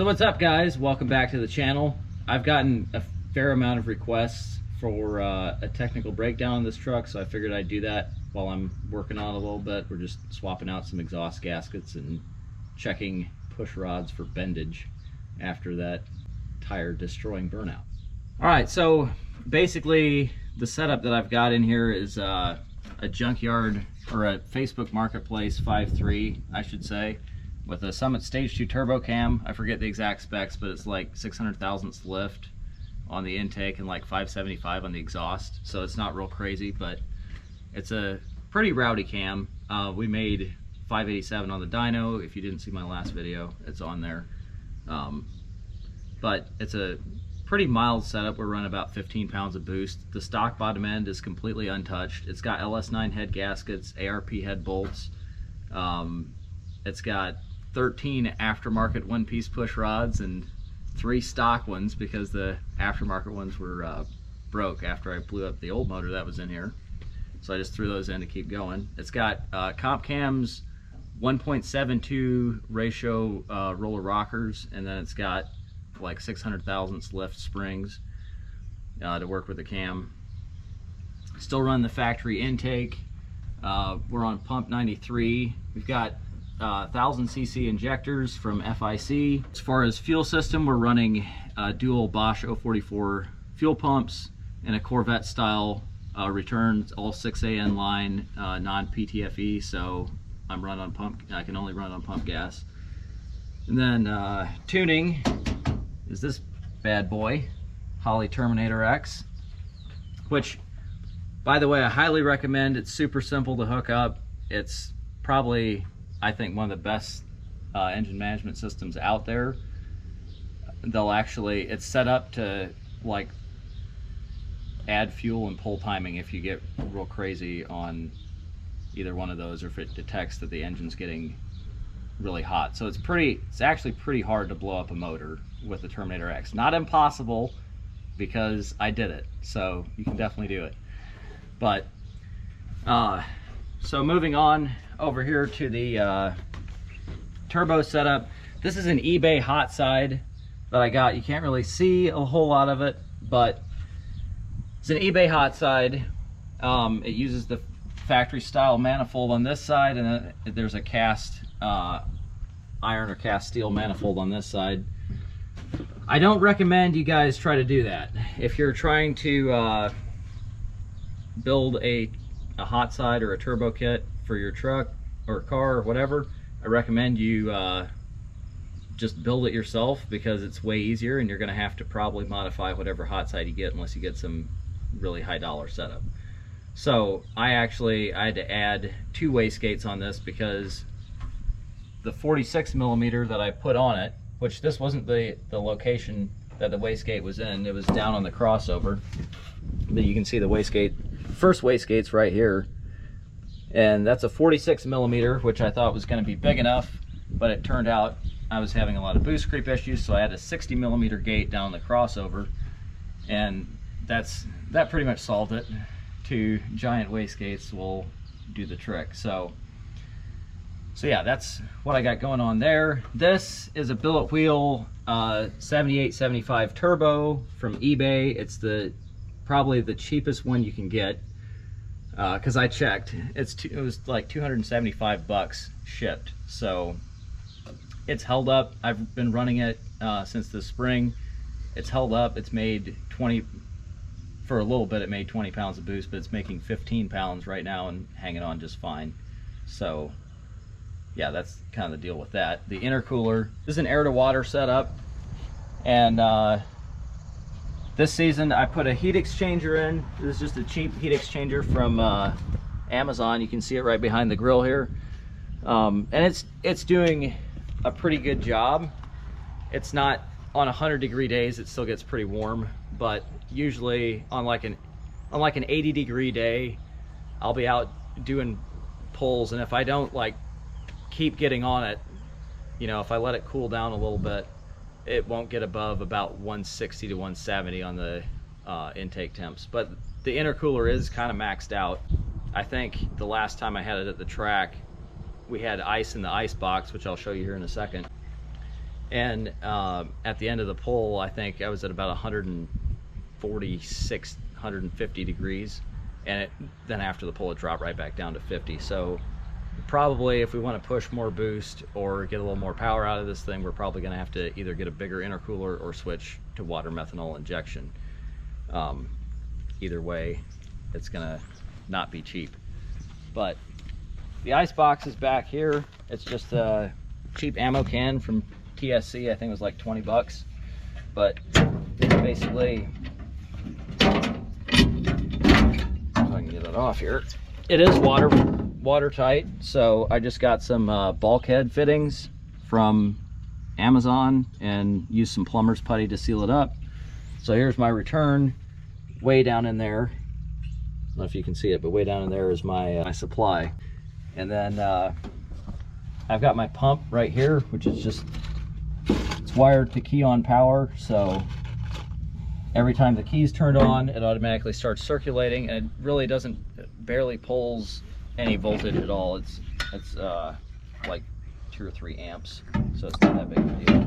So what's up, guys? Welcome back to the channel. I've gotten a fair amount of requests for a technical breakdown on this truck, so I figured I'd do that while I'm working on it a little bit. We're just swapping out some exhaust gaskets and checking push rods for bendage after that tire destroying burnout. All right, so basically the setup that I've got in here is a junkyard, or a Facebook Marketplace 5.3, I should say, with a Summit Stage 2 turbo cam. I forget the exact specs, but it's like 600 thousandths lift on the intake and like 575 on the exhaust. So it's not real crazy, but it's a pretty rowdy cam. We made 587 on the dyno. If you didn't see my last video, it's on there. But it's a pretty mild setup. We're running about 15 pounds of boost. The stock bottom end is completely untouched. It's got LS9 head gaskets, ARP head bolts. It's got 13 aftermarket one-piece push rods and 3 stock ones because the aftermarket ones were broke after I blew up the old motor that was in here. So I just threw those in to keep going. It's got comp cams, 1.72 ratio roller rockers, and then it's got like 600 thousandths lift springs to work with the cam. Still run the factory intake. We're on pump 93. We've got 1000cc injectors from FIC. As far as fuel system, we're running dual Bosch 044 fuel pumps and a Corvette style returns, all 6AN line, non-PTFE, so I'm running on pump. I can only run on pump gas. And then tuning is this bad boy, Holley Terminator X, which, by the way, I highly recommend. It's super simple to hook up. It's probably, I think, one of the best engine management systems out there. It's set up to like add fuel and pull timing if you get real crazy on either one of those, or if it detects that the engine's getting really hot. So it's actually pretty hard to blow up a motor with the Terminator X. Not impossible, because I did it, so you can definitely do it. But so moving on over here to the turbo setup. This is an eBay hot side that I got. You can't really see a whole lot of it, but it's an eBay hot side. It uses the factory style manifold on this side, and then there's a cast iron or cast steel manifold on this side. I don't recommend you guys try to do that. If you're trying to build a hot side or a turbo kit for your truck or car or whatever, I recommend you just build it yourself, because it's way easier, and you're going to have to probably modify whatever hot side you get unless you get some really high dollar setup. So I had to add 2 wastegates on this, because the 46 millimeter that I put on it, which this wasn't the location that the wastegate was in, it was down on the crossover, but you can see the wastegate, first wastegate's right here, and that's a 46 millimeter, which I thought was going to be big enough, but it turned out I was having a lot of boost creep issues, so I had a 60 millimeter gate down the crossover, and that pretty much solved it. 2 giant wastegates will do the trick. So yeah, that's what I got going on there. This is a billet wheel 7875 turbo from eBay. It's probably the cheapest one you can get, because I checked. It was like 275 bucks shipped. So it's held up. I've been running it since the spring. It's held up. It's made 20, for a little bit it made 20 pounds of boost, but it's making 15 pounds right now and hanging on just fine. So yeah, that's kind of the deal with that. The intercooler, this is an air to water setup, and this season I put a heat exchanger in. This is just a cheap heat exchanger from Amazon. You can see it right behind the grill here, and it's doing a pretty good job. It's not on 100-degree days, it still gets pretty warm, but usually on like an 80-degree day, I'll be out doing pulls, and if I don't like keep getting on it, you know, if I let it cool down a little bit, it won't get above about 160 to 170 on the intake temps. But the intercooler is kind of maxed out. I think the last time I had it at the track, we had ice in the ice box, which I'll show you here in a second, And at the end of the pull, I think I was at about 146, 150 degrees, and then after the pull it dropped right back down to 50. So probably if we want to push more boost or get a little more power out of this thing, we're probably going to have to either get a bigger intercooler or switch to water methanol injection. Either way, it's going to not be cheap. But the ice box is back here. It's just a cheap ammo can from TSC. I think it was like 20 bucks. But it's basically, if I can get it off here, it is watertight. So I just got some bulkhead fittings from Amazon and used some plumber's putty to seal it up. So here's my return. Way down in there, I don't know if you can see it, but way down in there is my supply. And then I've got my pump right here, which is just, it's wired to key on power. So every time the key's turned on, it automatically starts circulating, and it really doesn't, it barely pulls any voltage at all. It's like 2 or 3 amps, so it's not that big of a deal.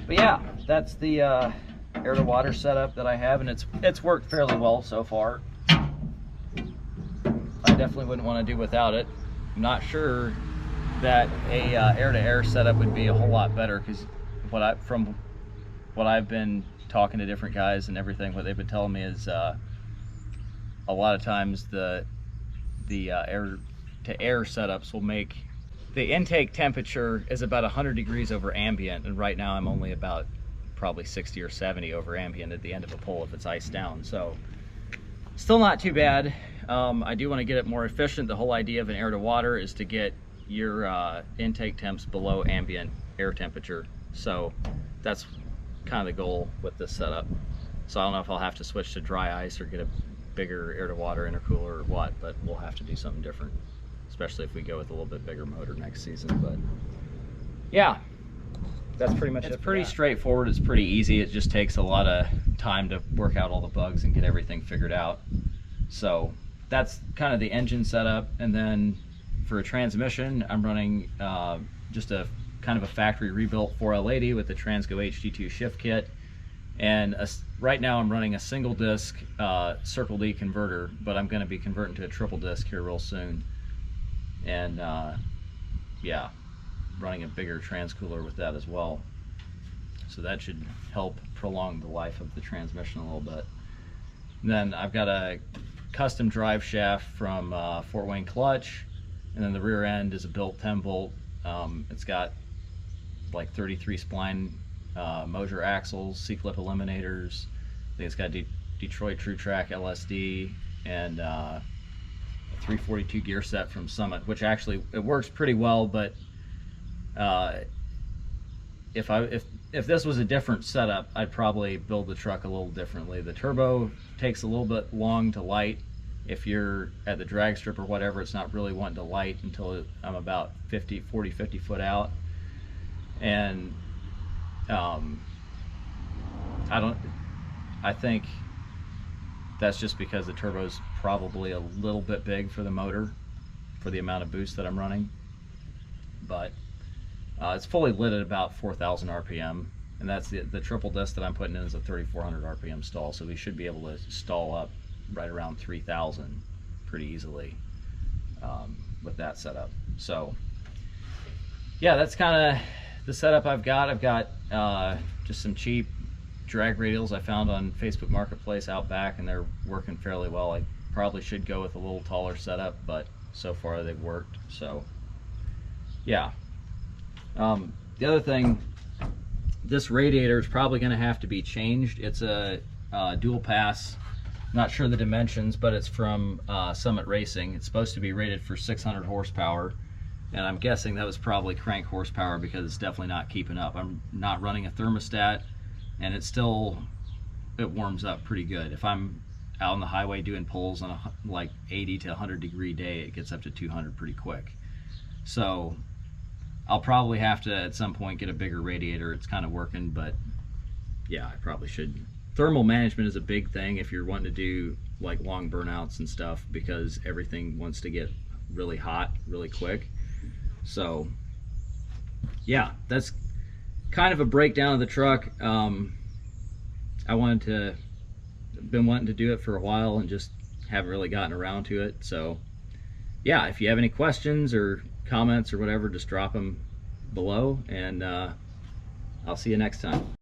But yeah, that's the air to water setup that I have, and it's worked fairly well so far. I definitely wouldn't want to do without it. I'm not sure that a air to air setup would be a whole lot better, because from what I've been talking to different guys and everything, what they've been telling me is a lot of times the air to air setups will make the intake temperature is about 100 degrees over ambient, and right now I'm only about probably 60 or 70 over ambient at the end of a pull if it's iced down. So still not too bad. I do want to get it more efficient. The whole idea of an air to water is to get your intake temps below ambient air temperature. So that's kind of the goal with this setup. So I don't know if I'll have to switch to dry ice or get a bigger air to water intercooler or what, but we'll have to do something different, especially if we go with a little bit bigger motor next season. But yeah, that's pretty much it. It's pretty straightforward. It's pretty easy. It just takes a lot of time to work out all the bugs and get everything figured out. So that's kind of the engine setup. And then for a transmission, I'm running just a kind of a factory rebuilt 4L80 with the Transgo HD2 shift kit. And right now I'm running a single disc Circle D converter, but I'm going to be converting to a triple disc here real soon. And yeah, running a bigger transcooler with that as well. So that should help prolong the life of the transmission a little bit. And then I've got a custom drive shaft from Fort Wayne Clutch, and then the rear end is a built 10 volt. It's got like 33 spline Moser axles, C-flip eliminators. I think it's got Detroit True Track LSD and a 342 gear set from Summit, which actually it works pretty well. But if this was a different setup, I'd probably build the truck a little differently. The turbo takes a little bit long to light. If you're at the drag strip or whatever, it's not really wanting to light until I'm about 40, 50 foot out. And I think that's just because the turbo's probably a little bit big for the motor, for the amount of boost that I'm running. But it's fully lit at about 4,000 RPM, and that's the triple disc that I'm putting in is a 3,400 RPM stall, so we should be able to stall up right around 3,000 pretty easily with that setup. So yeah, that's kind of the setup I've got. I've got just some cheap drag radials I found on Facebook Marketplace out back, and they're working fairly well. I probably should go with a little taller setup, but so far they've worked. So yeah. The other thing, this radiator is probably going to have to be changed. It's a dual pass, not sure the dimensions, but it's from Summit Racing. It's supposed to be rated for 600 horsepower, and I'm guessing that was probably crank horsepower because it's definitely not keeping up. I'm not running a thermostat, and it warms up pretty good. If I'm out on the highway doing pulls on a like 80 to 100 degree day, it gets up to 200 pretty quick. So I'll probably have to at some point get a bigger radiator. It's kind of working, but yeah, I probably should. Thermal management is a big thing if you're wanting to do like long burnouts and stuff, because everything wants to get really hot really quick. So yeah, that's kind of a breakdown of the truck. Been wanting to do it for a while and just haven't really gotten around to it. So yeah, if you have any questions or comments or whatever, just drop them below, and I'll see you next time.